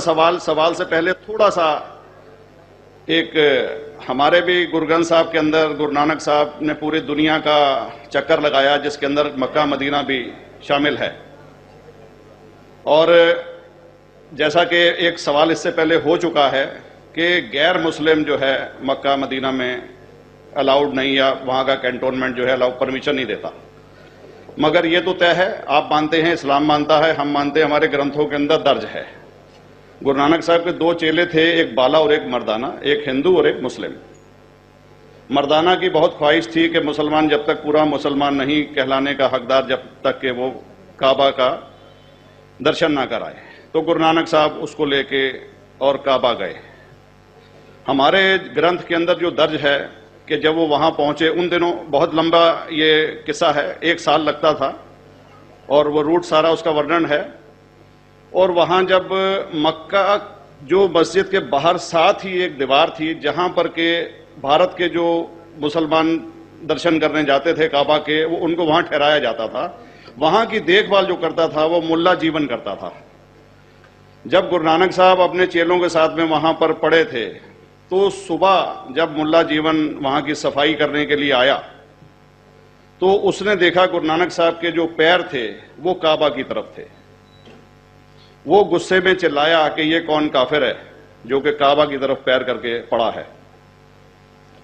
सवाल से पहले थोड़ा सा एक हमारे भी गुरु ग्रंथ साहब के अंदर गुरु नानक साहब ने पूरी दुनिया का चक्कर लगाया, जिसके अंदर मक्का मदीना भी शामिल है। और जैसा कि एक सवाल इससे पहले हो चुका है कि गैर मुस्लिम जो है मक्का मदीना में अलाउड नहीं, या वहां का कैंटोनमेंट जो है अलाउ परमिशन नहीं देता। मगर ये तो तय है, आप मानते हैं, इस्लाम मानता है, हम मानते हैं, हमारे ग्रंथों के अंदर दर्ज है। गुरु नानक साहब के दो चेले थे, एक बाला और एक मर्दाना, एक हिंदू और एक मुस्लिम। मर्दाना की बहुत ख्वाहिश थी कि मुसलमान जब तक पूरा मुसलमान नहीं कहलाने का हकदार, जब तक कि वो काबा का दर्शन ना कराए, तो गुरु नानक साहब उसको लेके और काबा गए। हमारे ग्रंथ के अंदर जो दर्ज है कि जब वो वहां पहुंचे, उन दिनों बहुत लंबा ये किस्सा है, 1 साल लगता था, और वो रूट सारा उसका वर्णन है। और वहां जब मक्का जो मस्जिद के बाहर साथ ही एक दीवार थी, जहां पर के भारत के जो मुसलमान दर्शन करने जाते थे काबा के, वो उनको वहां ठहराया जाता था। वहां की देखभाल जो करता था वो मुल्ला जीवन करता था। जब गुरु नानक साहब अपने चेलों के साथ में वहां पर पड़े थे, तो सुबह जब मुल्ला जीवन वहां की सफाई करने के लिए आया, तो उसने देखा गुरु नानक साहब के जो पैर थे वो काबा की तरफ थे। वो गुस्से में चिल्लाया कि ये कौन काफिर है जो कि काबा की तरफ पैर करके पड़ा है,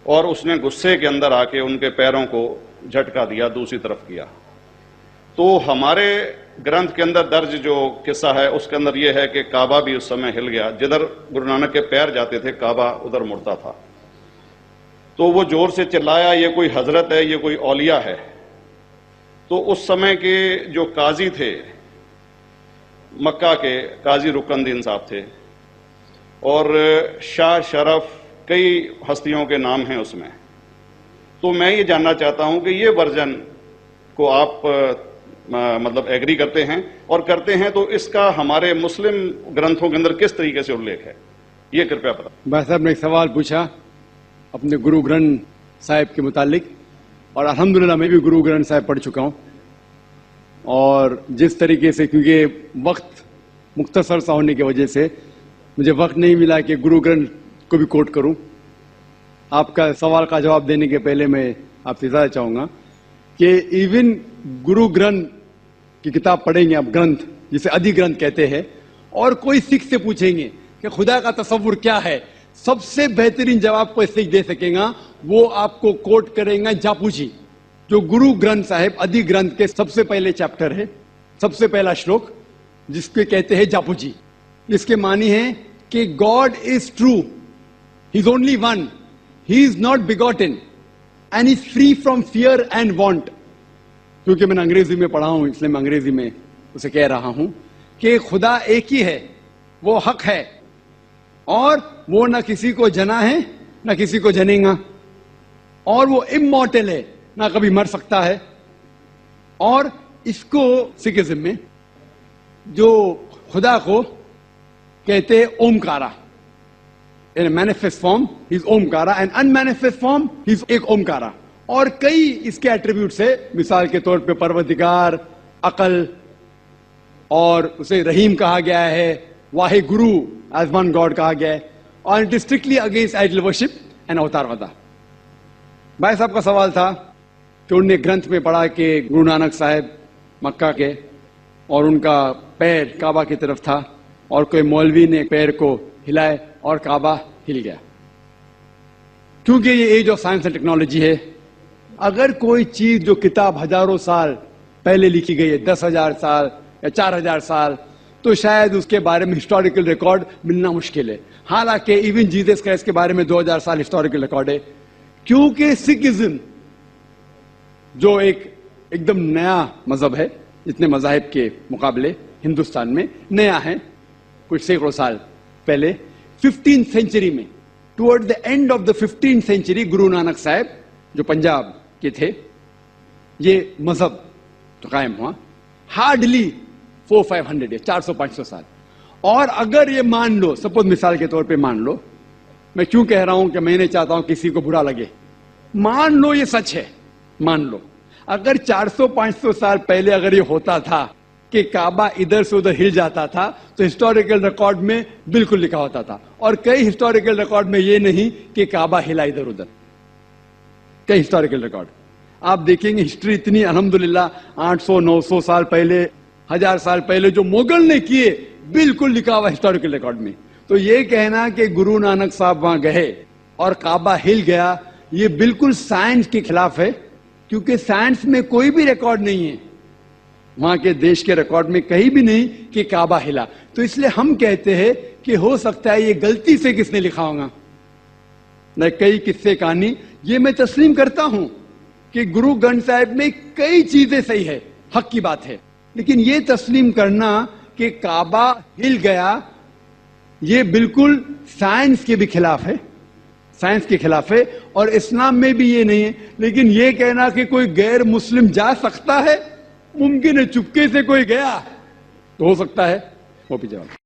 और उसने गुस्से के अंदर आके उनके पैरों को झटका दिया, दूसरी तरफ किया। तो हमारे ग्रंथ के अंदर दर्ज जो किस्सा है उसके अंदर यह है कि काबा भी उस समय हिल गया, जिधर गुरु नानक के पैर जाते थे काबा उधर मुड़ता था। तो वो जोर से चिल्लाया, ये कोई हजरत है, ये कोई औलिया है। तो उस समय के जो काजी थे मक्का के, काजी रुकनुद्दीन साहब थे, और शाह शरफ, कई हस्तियों के नाम हैं उसमें। तो मैं ये जानना चाहता हूं कि ये वर्जन को आप मतलब एग्री करते हैं, और करते हैं तो इसका हमारे मुस्लिम ग्रंथों के अंदर किस तरीके से उल्लेख है, ये कृपया बता। भाई साहब ने एक सवाल पूछा अपने गुरु ग्रंथ साहिब के मुतालिक, और अल्हम्दुलिल्लाह मैं भी गुरु ग्रंथ साहिब पढ़ चुका हूं। और जिस तरीके से, क्योंकि वक्त मुख्तसर सा होने की वजह से मुझे वक्त नहीं मिला कि गुरु ग्रंथ को भी कोट करूं। आपका सवाल का जवाब देने के पहले मैं आपसे इजाज़त चाहूंगा कि इवन गुरु ग्रंथ की किताब पढ़ेंगे आप, ग्रंथ जिसे अधिग्रंथ कहते हैं, और कोई सिख से पूछेंगे कि खुदा का तसव्वुर क्या है, सबसे बेहतरीन जवाब कोई सिख दे सकेगा वो आपको कोट करेंगे जापूजी, जो गुरु ग्रंथ साहिब अधिग्रंथ के सबसे पहले चैप्टर है, सबसे पहला श्लोक, जिसके कहते हैं जापूजी। इसके मानी है कि God is true, he is only one, he is not begotten and is free from fear and want. क्योंकि मैंने अंग्रेजी में पढ़ा हूं इसलिए मैं अंग्रेजी में उसे कह रहा हूं कि खुदा एक ही है, वो हक है, और वो न किसी को जना है न किसी को जनेगा, और वो इमॉर्टल है, ना कभी मर सकता है। और इसको सिखिज्म में जो खुदा को कहते हैं Omkara, in manifest form he is Omkara, and unmanifest form he is एक ओमकारा। और कई इसके एट्रीब्यूट्स है, मिसाल के तौर पे परवरदिगार, अकल, और उसे रहीम कहा गया है, Wahe Guru as one God कहा गया है, और it is strictly against idol worship and avatar vada. भाई साहब का सवाल था कि उन्होंने ग्रंथ में पढ़ा कि गुरु नानक साहब मक्का के, और उनका पैर काबा की तरफ था, और कोई मौलवी ने पैर को हिलाए और काबा हिल गया। क्योंकि ये age of science and technology है, अगर कोई चीज जो किताब हजारों साल पहले लिखी गई है, 10,000 साल या 4,000 साल, तो शायद उसके बारे में हिस्टोरिकल रिकॉर्ड मिलना मुश्किल है। हालांकि इवन जीसस क्राइस्ट के बारे में 2000 साल हिस्टोरिकल रिकॉर्ड है। क्योंकि सिखिज्म जो एकदम नया मजहब है, जितने मजाहिब के मुकाबले हिंदुस्तान में नया है, कुछ सैकड़ों साल पहले 15th सेंचुरी में, toward the end of the 15th century, Guru Nanak साहब जो पंजाब के थे, ये मजहब तो कायम हुआ। हार्डली 400-500 या 400-500 साल। और अगर ये मान लो, सपोज मिसाल के तौर पे मान लो, मैं क्यों कह रहा हूं कि मैं नहीं चाहता हूं किसी को बुरा लगे, मान लो ये सच है, मान लो अगर 400-500 साल पहले अगर ये होता था कि काबा इधर से उधर हिल जाता था, तो हिस्टोरिकल रिकॉर्ड में बिल्कुल लिखा होता था। और कई हिस्टोरिकल रिकॉर्ड में ये नहीं कि काबा हिला इधर उधर, कई हिस्टोरिकल रिकॉर्ड आप देखेंगे। हिस्ट्री इतनी अल्हम्दुलिल्लाह 800 900 साल पहले, 1000 साल पहले जो मुगल ने किए, बिल्कुल लिखा हुआ हिस्टोरिकल रिकॉर्ड में। तो ये कहना कि गुरु नानक साहब वहां गए और काबा हिल गया, ये बिल्कुल साइंस के खिलाफ है, क्योंकि साइंस में कोई भी रिकॉर्ड नहीं है, वहां के देश के रिकॉर्ड में कहीं भी नहीं कि काबा हिला। तो इसलिए हम कहते हैं कि हो सकता है ये गलती से किसने लिखा होगा, न कई किस्से कहानी। ये मैं तस्लीम करता हूं कि गुरु ग्रंथ साहिब में कई चीजें सही है, हक की बात है, लेकिन ये तस्लीम करना कि काबा हिल गया, ये बिल्कुल साइंस के भी खिलाफ है, साइंस के खिलाफ है। और इस्लाम में भी ये नहीं है। लेकिन ये कहना कि कोई गैर मुस्लिम जा सकता है, मुमकिन है चुपके से कोई गया तो हो सकता है, वो भी जवाब।